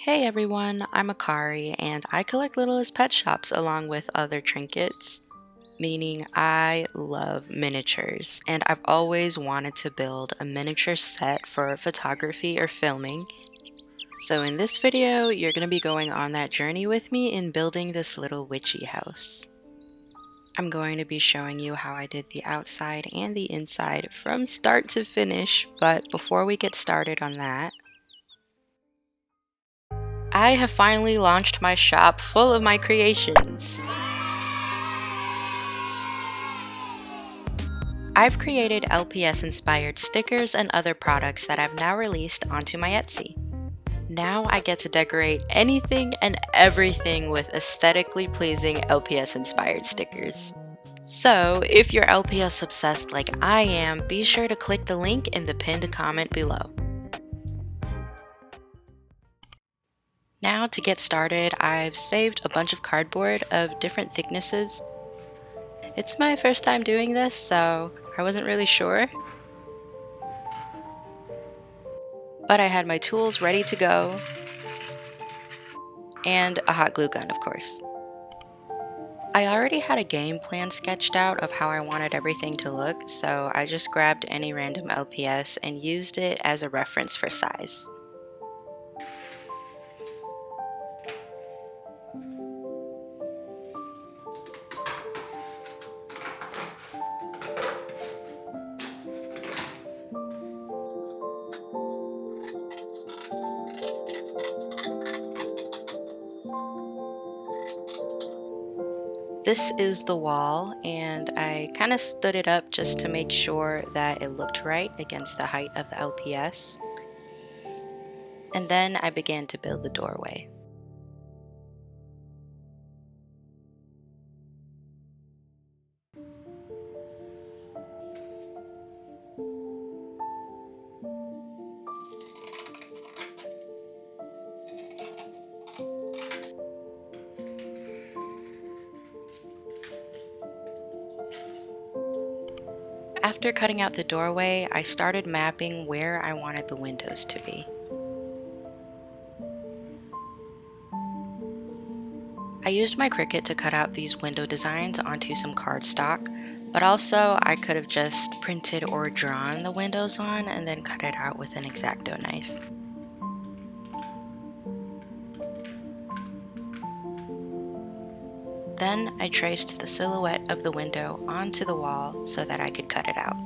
Hey everyone, I'm Akari and I collect littlest pet shops along with other trinkets, meaning I love miniatures and I've always wanted to build a miniature set for photography or filming. So in this video, you're going to be going on that journey with me in building this little witchy house. I'm going to be showing you how I did the outside and the inside from start to finish, but before we get started on that, I have finally launched my shop full of my creations. I've created LPS inspired stickers and other products that I've now released onto my Etsy. Now I get to decorate anything and everything with aesthetically pleasing LPS inspired stickers. So if you're LPS obsessed like I am, be sure to click the link in the pinned comment below. Now to get started, I've saved a bunch of cardboard of different thicknesses. It's my first time doing this, so I wasn't really sure. But I had my tools ready to go, and a hot glue gun, of course. I already had a game plan sketched out of how I wanted everything to look, so I just grabbed any random LPS and used it as a reference for size. This is the wall, and I kind of stood it up just to make sure that it looked right against the height of the LPS. And then I began to build the doorway. After cutting out the doorway, I started mapping where I wanted the windows to be. I used my Cricut to cut out these window designs onto some cardstock, but also I could have just printed or drawn the windows on and then cut it out with an X-Acto knife. Then I traced the silhouette of the window onto the wall so that I could cut it out.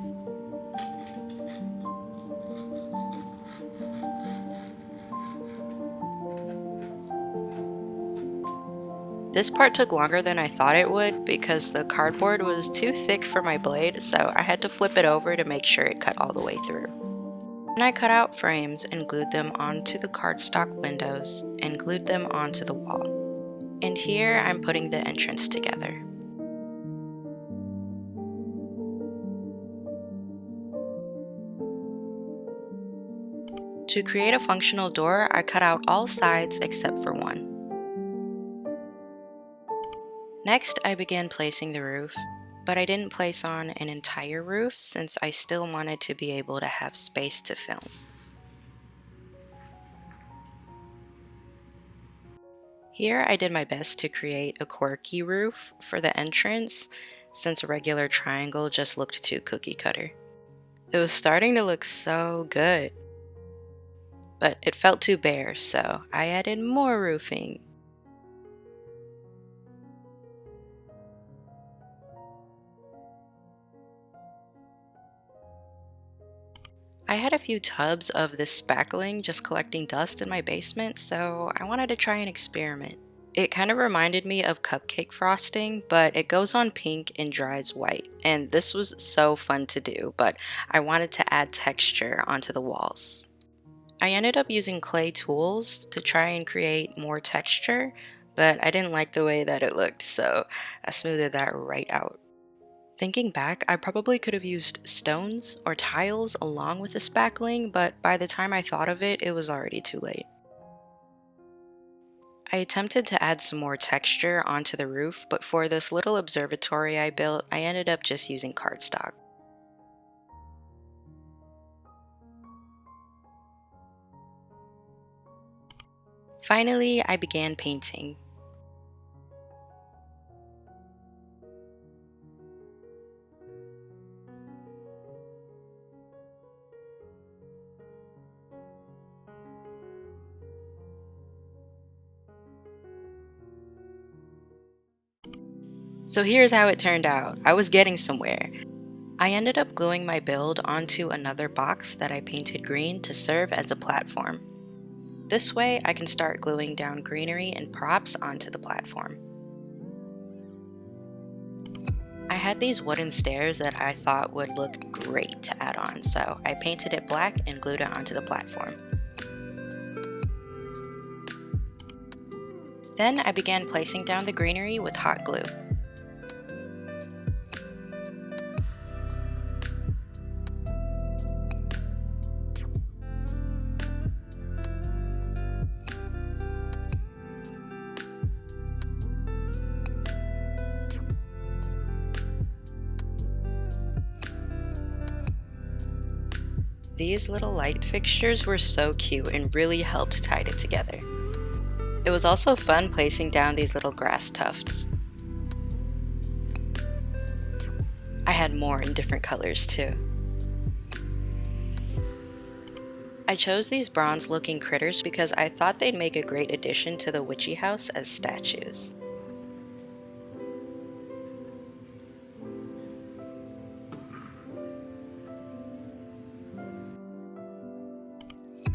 This part took longer than I thought it would because the cardboard was too thick for my blade, so I had to flip it over to make sure it cut all the way through. Then I cut out frames and glued them onto the cardstock windows and glued them onto the wall. And here I'm putting the entrance together. To create a functional door, I cut out all sides except for one. Next, I began placing the roof, but I didn't place on an entire roof since I still wanted to be able to have space to film. Here I did my best to create a quirky roof for the entrance since a regular triangle just looked too cookie cutter. It was starting to look so good, but it felt too bare, so I added more roofing. I had a few tubs of this spackling just collecting dust in my basement, so I wanted to try an experiment. It kind of reminded me of cupcake frosting, but it goes on pink and dries white, and this was so fun to do, but I wanted to add texture onto the walls. I ended up using clay tools to try and create more texture, but I didn't like the way that it looked, so I smoothed that right out. Thinking back, I probably could have used stones or tiles along with the spackling, but by the time I thought of it, it was already too late. I attempted to add some more texture onto the roof, but for this little observatory I built, I ended up just using cardstock. Finally, I began painting. So here's how it turned out. I was getting somewhere. I ended up gluing my build onto another box that I painted green to serve as a platform. This way, I can start gluing down greenery and props onto the platform. I had these wooden stairs that I thought would look great to add on, so I painted it black and glued it onto the platform. Then I began placing down the greenery with hot glue. These little light fixtures were so cute and really helped tie it together. It was also fun placing down these little grass tufts. I had more in different colors too. I chose these bronze looking critters because I thought they'd make a great addition to the witchy house as statues.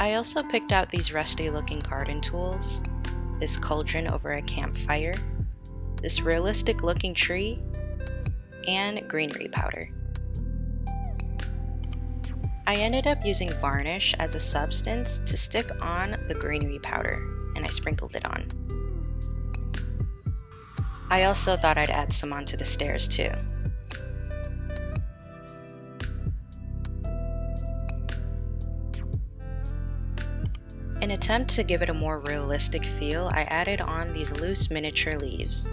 I also picked out these rusty looking garden tools, this cauldron over a campfire, this realistic looking tree, and greenery powder. I ended up using varnish as a substance to stick on the greenery powder, and I sprinkled it on. I also thought I'd add some onto the stairs too. In an attempt to give it a more realistic feel, I added on these loose miniature leaves.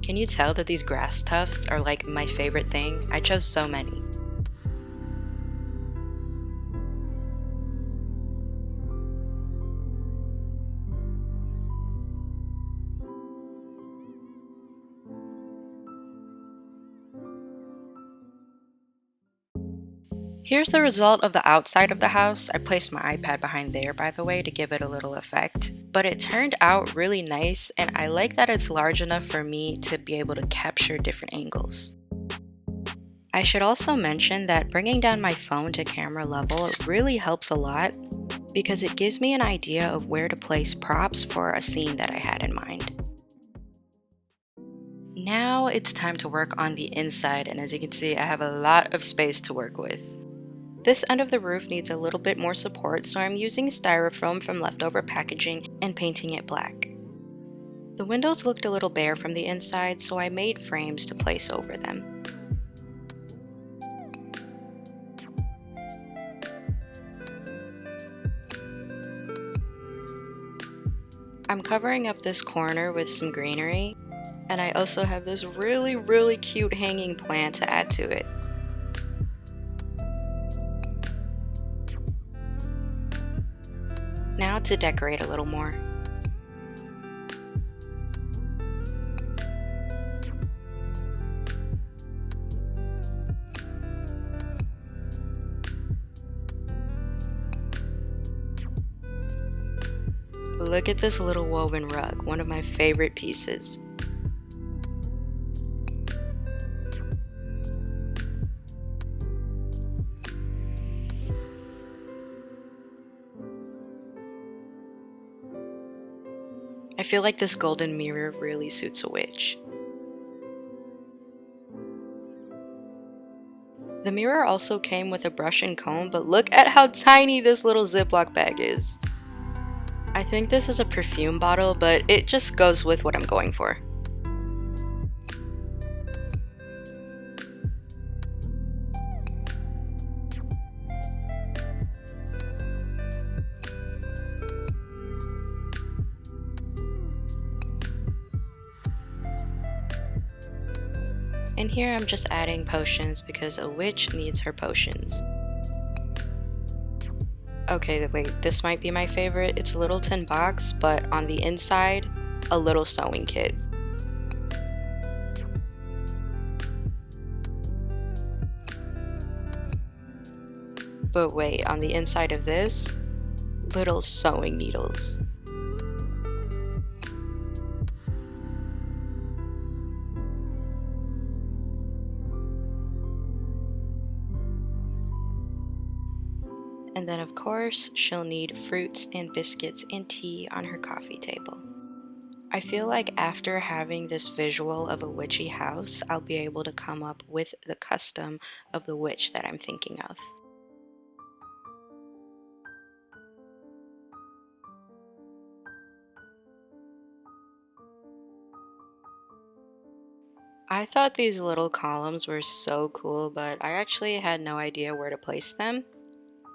Can you tell that these grass tufts are like my favorite thing? I chose so many. Here's the result of the outside of the house. I placed my iPad behind there, by the way, to give it a little effect. But it turned out really nice, and I like that it's large enough for me to be able to capture different angles. I should also mention that bringing down my phone to camera level really helps a lot because it gives me an idea of where to place props for a scene that I had in mind. Now it's time to work on the inside, and as you can see, I have a lot of space to work with. This end of the roof needs a little bit more support, so I'm using styrofoam from leftover packaging and painting it black. The windows looked a little bare from the inside, so I made frames to place over them. I'm covering up this corner with some greenery, and I also have this really cute hanging plant to add to it. Now to decorate a little more. Look at this little woven rug, one of my favorite pieces. I feel like this golden mirror really suits a witch. The mirror also came with a brush and comb, but look at how tiny this little Ziploc bag is. I think this is a perfume bottle, but it just goes with what I'm going for. And here I'm just adding potions because a witch needs her potions. Okay, wait, this might be my favorite. It's a little tin box, but on the inside, a little sewing kit. But wait, on the inside of this, little sewing needles. And then of course, she'll need fruits and biscuits and tea on her coffee table. I feel like after having this visual of a witchy house, I'll be able to come up with the custom of the witch that I'm thinking of. I thought these little columns were so cool, but I actually had no idea where to place them.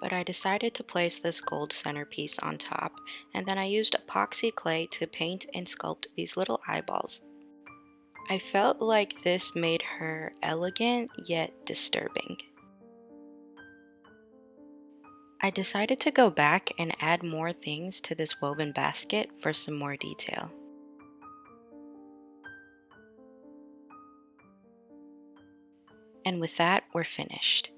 But I decided to place this gold centerpiece on top, and then I used epoxy clay to paint and sculpt these little eyeballs. I felt like this made her elegant yet disturbing. I decided to go back and add more things to this woven basket for some more detail. And with that, we're finished.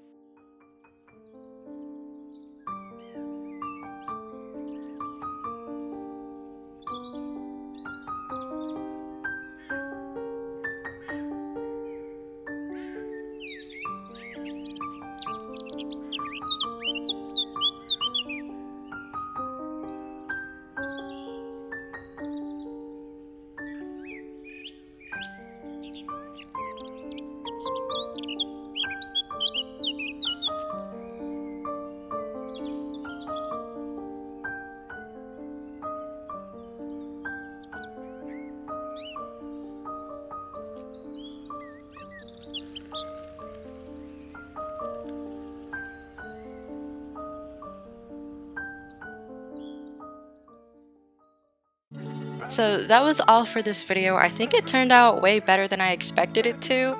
So that was all for this video. I think it turned out way better than I expected it to,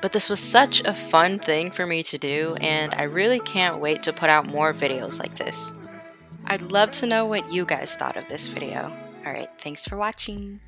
but this was such a fun thing for me to do, and I really can't wait to put out more videos like this. I'd love to know what you guys thought of this video. Alright, thanks for watching.